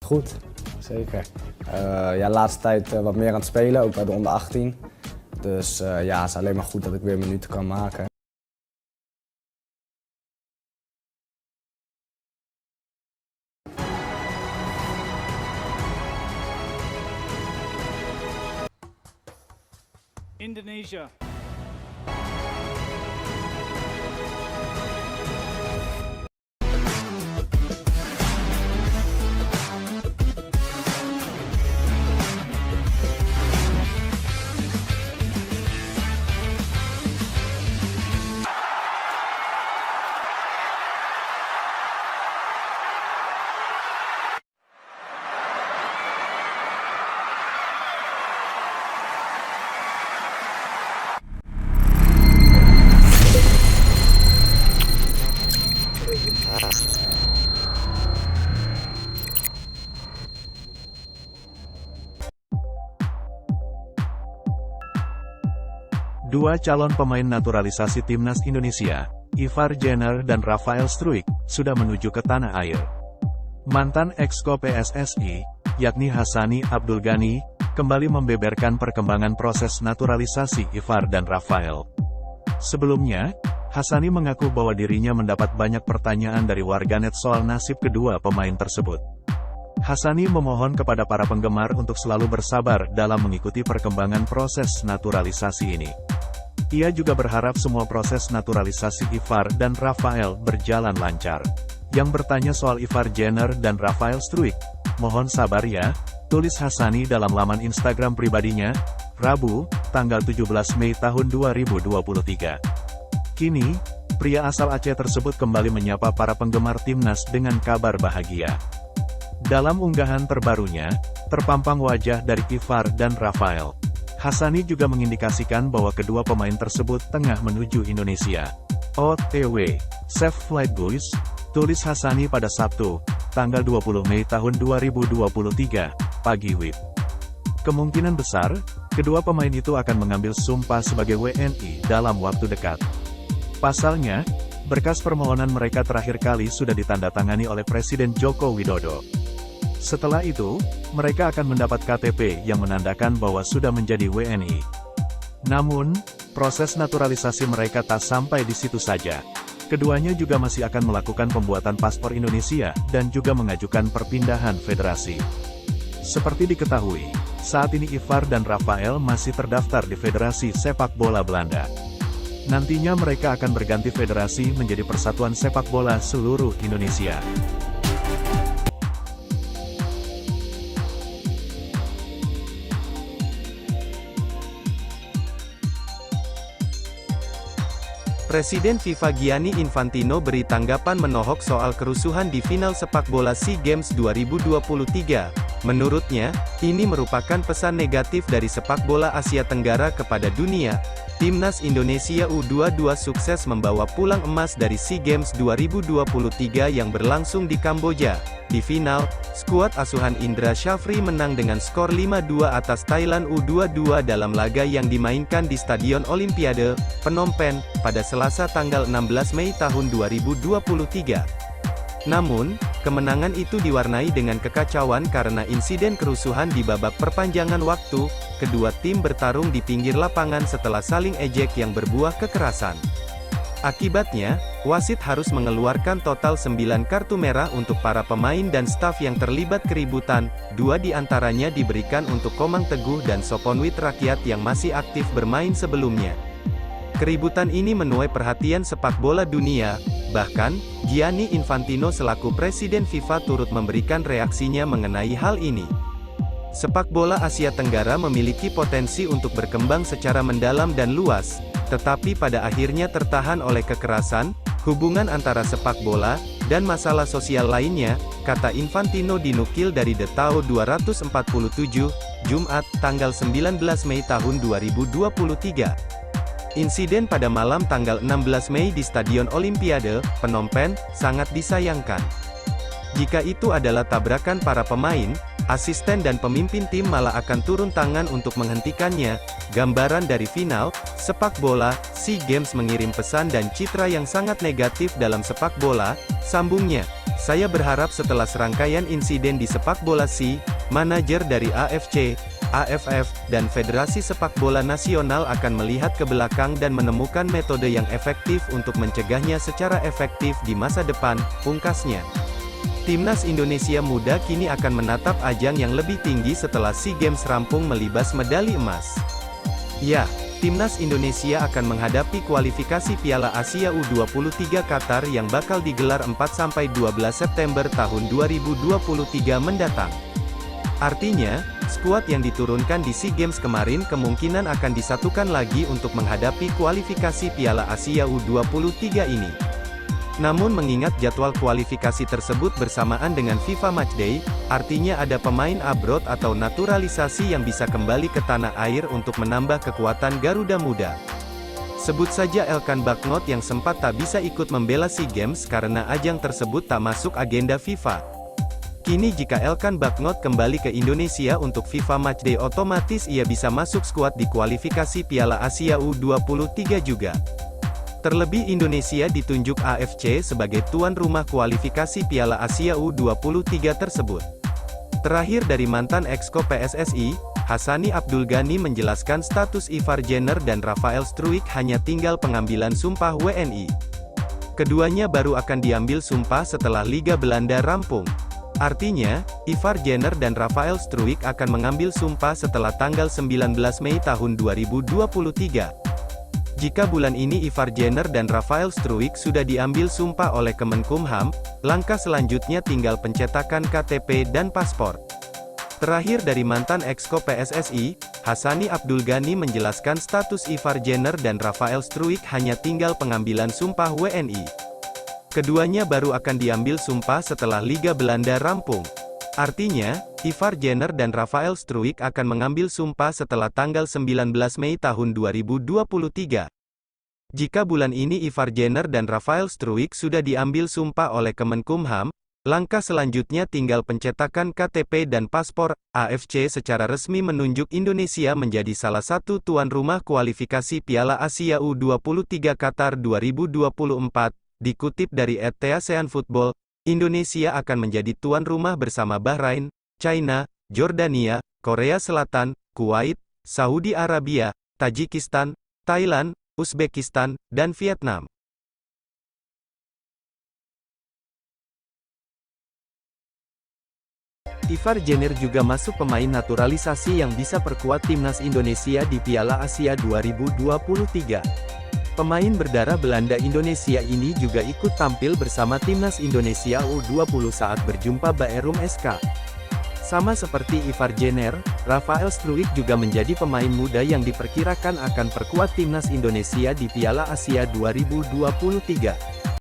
Goed, zeker. Ja, de laatste tijd wat meer aan het spelen, ook bij de onder 18. Dus ja, het is alleen maar goed dat ik weer minuten kan maken. Indonesia. Dua calon pemain naturalisasi timnas Indonesia, Ivar Jenner dan Rafael Struijk, sudah menuju ke tanah air. Mantan exco PSSI, yakni Hassani Abdul Ghani, kembali membeberkan perkembangan proses naturalisasi Ivar dan Rafael. Sebelumnya, Hassani mengaku bahwa dirinya mendapat banyak pertanyaan dari warganet soal nasib kedua pemain tersebut. Hassani memohon kepada para penggemar untuk selalu bersabar dalam mengikuti perkembangan proses naturalisasi ini. Ia juga berharap semua proses naturalisasi Ivar dan Rafael berjalan lancar. Yang bertanya soal Ivar Jenner dan Rafael Struijk, mohon sabar ya, tulis Hassani dalam laman Instagram pribadinya, Rabu, tanggal 17 Mei tahun 2023. Kini, pria asal Aceh tersebut kembali menyapa para penggemar timnas dengan kabar bahagia. Dalam unggahan terbarunya, terpampang wajah dari Ivar dan Rafael. Hassani juga mengindikasikan bahwa kedua pemain tersebut tengah menuju Indonesia. OTW, Safe Flight Boys, tulis Hassani pada Sabtu, tanggal 20 Mei tahun 2023, pagi WIB. Kemungkinan besar, kedua pemain itu akan mengambil sumpah sebagai WNI dalam waktu dekat. Pasalnya, berkas permohonan mereka terakhir kali sudah ditandatangani oleh Presiden Joko Widodo. Setelah itu, mereka akan mendapat KTP yang menandakan bahwa sudah menjadi WNI. Namun, proses naturalisasi mereka tak sampai di situ saja. Keduanya juga masih akan melakukan pembuatan paspor Indonesia dan juga mengajukan perpindahan federasi. Seperti diketahui, saat ini Ivar dan Rafael masih terdaftar di Federasi Sepak Bola Belanda. Nantinya mereka akan berganti federasi menjadi Persatuan Sepak Bola Seluruh Indonesia. Presiden FIFA Gianni Infantino beri tanggapan menohok soal kerusuhan di final sepak bola SEA Games 2023. Menurutnya, ini merupakan pesan negatif dari sepak bola Asia Tenggara kepada dunia. Timnas Indonesia U22 sukses membawa pulang emas dari SEA Games 2023 yang berlangsung di Kamboja. Di final, skuad asuhan Indra Syafri menang dengan skor 5-2 atas Thailand U22 dalam laga yang dimainkan di Stadion Olimpiade, Phnom Penh, pada Selasa tanggal 16 Mei tahun 2023. Namun, kemenangan itu diwarnai dengan kekacauan karena insiden kerusuhan di babak perpanjangan waktu. Kedua tim bertarung di pinggir lapangan setelah saling ejek yang berbuah kekerasan. Akibatnya, wasit harus mengeluarkan total 9 kartu merah untuk para pemain dan staf yang terlibat keributan. 2 di antaranya diberikan untuk Komang Teguh dan Soponwit Rakyat yang masih aktif bermain sebelumnya. Keributan ini menuai perhatian sepak bola dunia. Bahkan, Gianni Infantino selaku Presiden FIFA turut memberikan reaksinya mengenai hal ini. Sepak bola Asia Tenggara memiliki potensi untuk berkembang secara mendalam dan luas, tetapi pada akhirnya tertahan oleh kekerasan, hubungan antara sepak bola, dan masalah sosial lainnya, kata Infantino dinukil dari The Tao 247, Jumat, tanggal 19 Mei tahun 2023. Insiden pada malam tanggal 16 Mei di Stadion Olimpiade, Phnom Penh, sangat disayangkan. Jika itu adalah tabrakan para pemain, asisten dan pemimpin tim malah akan turun tangan untuk menghentikannya. Gambaran dari final sepak bola SEA Games mengirim pesan dan citra yang sangat negatif dalam sepak bola, sambungnya. Saya berharap setelah serangkaian insiden di sepak bola manajer dari AFC, AFF, dan Federasi Sepak Bola Nasional akan melihat ke belakang dan menemukan metode yang efektif untuk mencegahnya secara efektif di masa depan, pungkasnya. Timnas Indonesia Muda kini akan menatap ajang yang lebih tinggi setelah SEA Games rampung melibas medali emas. Ya, Timnas Indonesia akan menghadapi kualifikasi Piala Asia U23 Qatar yang bakal digelar 4-12 September tahun 2023 mendatang. Artinya, skuad yang diturunkan di SEA Games kemarin kemungkinan akan disatukan lagi untuk menghadapi kualifikasi Piala Asia U23 ini. Namun mengingat jadwal kualifikasi tersebut bersamaan dengan FIFA Matchday, artinya ada pemain abroad atau naturalisasi yang bisa kembali ke tanah air untuk menambah kekuatan Garuda Muda. Sebut saja Elkan Bagnot yang sempat tak bisa ikut membela SEA Games karena ajang tersebut tak masuk agenda FIFA. Kini jika Elkan Bagnot kembali ke Indonesia untuk FIFA Matchday otomatis ia bisa masuk skuad di kualifikasi Piala Asia U23 juga. Terlebih Indonesia ditunjuk AFC sebagai tuan rumah kualifikasi Piala Asia U23 tersebut. Terakhir dari mantan Exco PSSI, Hassani Abdul Ghani menjelaskan status Ivar Jenner dan Rafael Struijk hanya tinggal pengambilan sumpah WNI. Keduanya baru akan diambil sumpah setelah Liga Belanda rampung. Artinya, Ivar Jenner dan Rafael Struijk akan mengambil sumpah setelah tanggal 19 Mei tahun 2023. Jika bulan ini Ivar Jenner dan Rafael Struijk sudah diambil sumpah oleh Kemenkumham, langkah selanjutnya tinggal pencetakan KTP dan paspor. Terakhir dari mantan Exco PSSI, Hassani Abdul Ghani menjelaskan status Ivar Jenner dan Rafael Struijk hanya tinggal pengambilan sumpah WNI. Keduanya baru akan diambil sumpah setelah Liga Belanda rampung. Artinya, Ivar Jenner dan Rafael Struijk akan mengambil sumpah setelah tanggal 19 Mei tahun 2023. Jika bulan ini Ivar Jenner dan Rafael Struijk sudah diambil sumpah oleh Kemenkumham, langkah selanjutnya tinggal pencetakan KTP dan paspor. AFC secara resmi menunjuk Indonesia menjadi salah satu tuan rumah kualifikasi Piala Asia U23 Qatar 2024. Dikutip dari @ASEAN-Football, Indonesia akan menjadi tuan rumah bersama Bahrain, China, Jordania, Korea Selatan, Kuwait, Saudi Arabia, Tajikistan, Thailand, Uzbekistan, dan Vietnam. Ivar Jenner juga masuk pemain naturalisasi yang bisa perkuat timnas Indonesia di Piala Asia 2023. Pemain berdarah Belanda Indonesia ini juga ikut tampil bersama timnas Indonesia U20 saat berjumpa Baerum SK. Sama seperti Ivar Jenner, Rafael Struijk juga menjadi pemain muda yang diperkirakan akan perkuat timnas Indonesia di Piala Asia 2023.